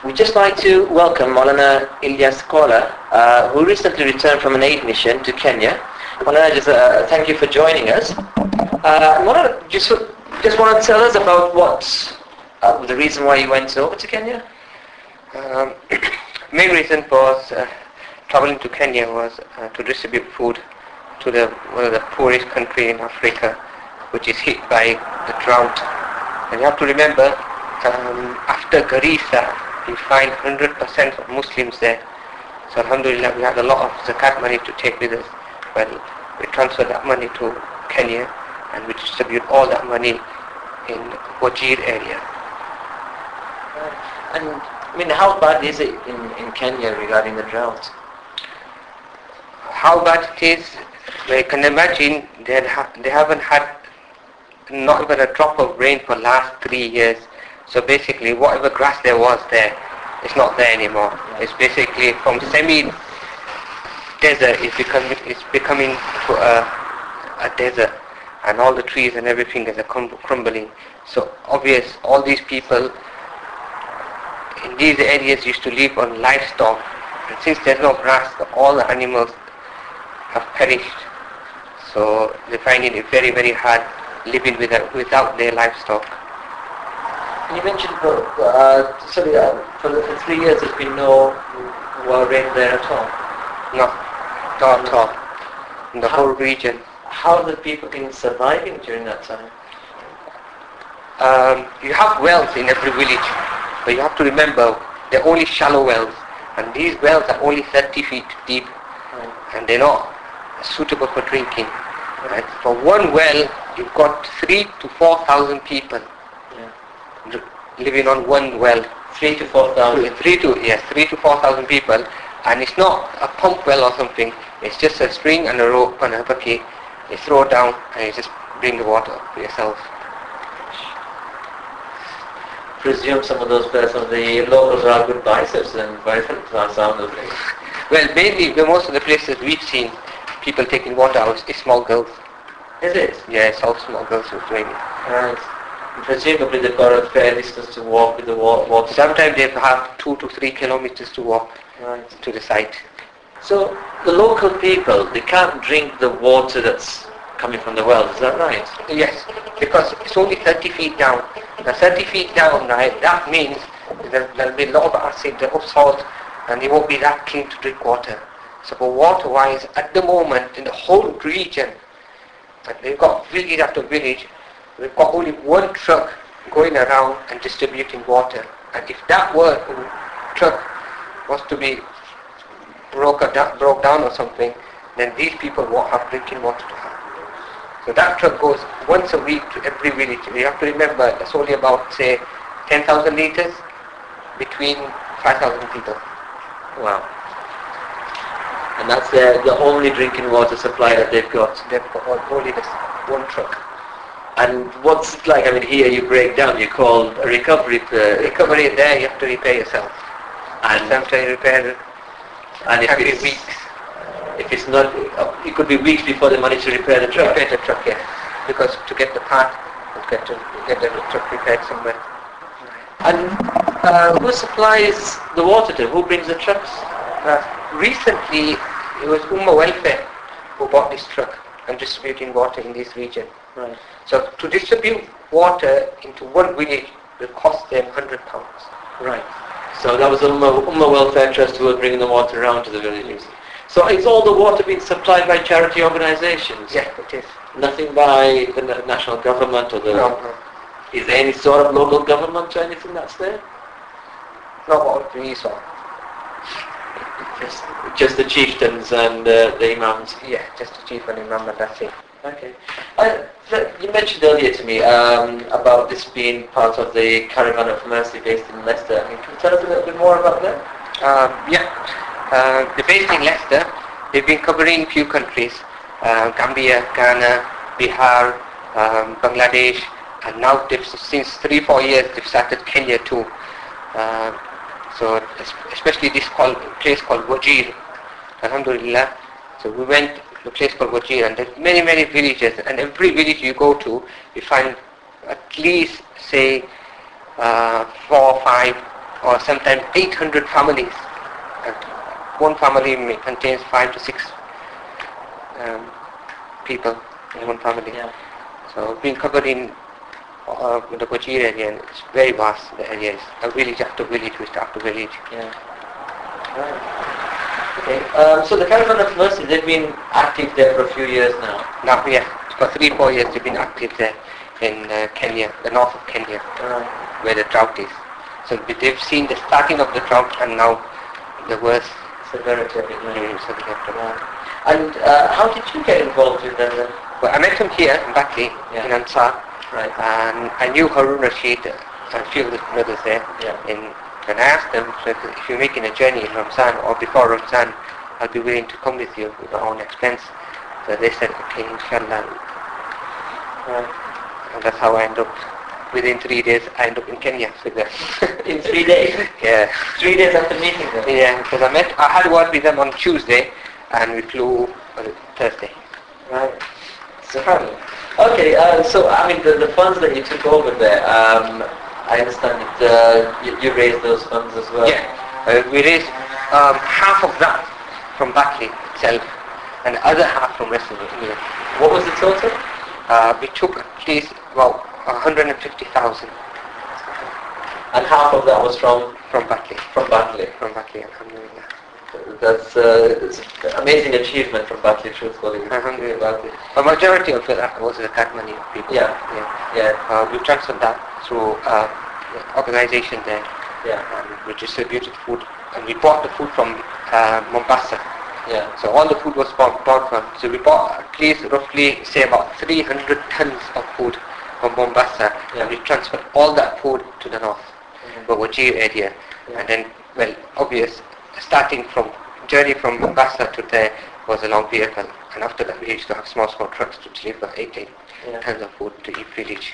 We'd just like to welcome Moulana Ilyas Kola, who recently returned from an aid mission to Kenya. Moulana, thank you for joining us. Moulana, just want to tell us about what the reason why you went over to Kenya? Main reason for traveling to Kenya was to distribute food to one of the poorest country in Africa, which is hit by the drought. And you have to remember, after Garissa, you find 100% of Muslims there. So alhamdulillah, we had a lot of zakat money to take with us. Well, we transferred that money to Kenya and we distribute all that money in Wajir area. And I mean, how bad is it in Kenya regarding the drought? How bad it is, well, you can imagine they haven't had not even a drop of rain for the last 3 years. So basically whatever grass there was there, it's not there anymore. Yeah. It's basically from semi-desert, it's becoming to a desert, and all the trees and everything is crumbling. So obvious, all these people in these areas used to live on livestock, and since there's no grass, all the animals have perished. So they're finding it very, very hard living without their livestock. You mentioned for 3 years there's been no rain there at all? No, not at all. In the whole region. How have the people been surviving during that time? You have wells in every village, but you have to remember they're only shallow wells, and these wells are only 30 feet deep, right, and they're not suitable for drinking. Right? For one well, you've got 3,000 to 4,000 people. Yeah. Living on one well. 3,000 to 4,000. 3,000 to 4,000 people, and it's not a pump well or something. It's just a string and a rope and a bucket. You throw it down and you just bring the water for yourself. Presume some of the locals are good biceps and sound of things. Well, mainly most of the places we've seen people taking water out is small girls. Is it? Yeah, it's all small girls who's doing it. Right. Presumably they've got a fair distance to walk with the water. Sometimes they have 2 to 3 kilometers to walk, right, to the site. So the local people, they can't drink the water that's coming from the wells, is that right? Yes, because it's only 30 feet down. Now 30 feet down, right, that means there'll be a lot of acid, of salt, and they won't be that keen to drink water. So for water-wise, at the moment, in the whole region, they've got village after village, we've got only one truck going around and distributing water. And if that truck was to be broke down or something, then these people won't have drinking water to have. So that truck goes once a week to every village. You have to remember, it's only about, say, 10,000 litres between 5,000 people. Wow. And that's the only drinking water supply that they've got? They've got only this one truck. And what's it like? I mean, here you break down, you call a recovery. Recovery there, you have to repair yourself. And sometimes you repair it. And it can be weeks. If it's not, it could be weeks before they manage to repair the truck. Repair the truck, yes. Because to get the part, you get the truck repaired somewhere. And who supplies the water to? Who brings the trucks? Recently, it was Welfare who bought this truck and distributing water in this region. Right. So to distribute water into one village will cost them £100. Right. So that was Ummah Welfare Trust who were bringing the water around to the villages. So is all the water being supplied by charity organisations? Yes, it is. Nothing by the national government or the... No. Is there any sort of local government or anything that's there? Not what we saw. Just the chieftains and the imams? Yeah, just the chief and imam, and that's it. Okay. You mentioned earlier to me about this being part of the Caravan of Mercy based in Leicester. I mean, can you tell us a little bit more about that? They're based in Leicester. They've been covering a few countries, Gambia, Ghana, Bihar, Bangladesh, and now since 3-4 years they've started Kenya too. So especially this place called Wajir, alhamdulillah. So we went to a place called Wajir, and there's many, many villages, and every village you go to, you find at least, say, 4 or 5 or sometimes 800 families. And one family contains 5 to 6 people in one family. Yeah. So we've been covered in the Bajir area, and it's very vast. The area is a village after village after village. Yeah. Right. Okay. So the Caravan of Mercy, they've been active there for a few years now. Now, yeah, for 3-4 years they've been active there in Kenya, the north of Kenya, where the drought is. So they've seen the starting of the drought and now the worst Severity of it. Yeah. And how did you get involved with them then? Well, I met him here in Batley, in Ansar, Right. and I knew Harun Rashid and a few of the brothers there. Yeah. And I asked them, so if you're making a journey in Ramzan or before Ramzan, I'll be willing to come with you with my own expense. So they said, okay, inshallah. Right. And that's how I ended up. Within 3 days, I ended up in Kenya with them. In 3 days? Yeah. 3 days after meeting them? Yeah, because I had word with them on Tuesday, and we flew on Thursday. Right. SubhanAllah. Okay, so I mean the funds that you took over there, I understand that you raised those funds as well. Yeah, we raised half of that from Batley itself, and the other half from rest of England. What was the total? We took at least about 150,000. And half of that was from Batley. From Batley. From Batley, alhamdulillah. That's it's an amazing achievement from Batley, truthfully. Alhamdulillah. The majority of it was the card money of people. Yeah. We transferred that through the organization there. Yeah. And we distributed food, and we bought the food from Mombasa. Yeah. So all the food was bought from. So we bought at least roughly, say about 300 tons of food from Mombasa, and we transferred all that food to the north, the Wajir area, and then, well, obvious. Starting journey from Mombasa to there was a long vehicle, and after that we used to have small trucks to deliver 8 tons of food to each village.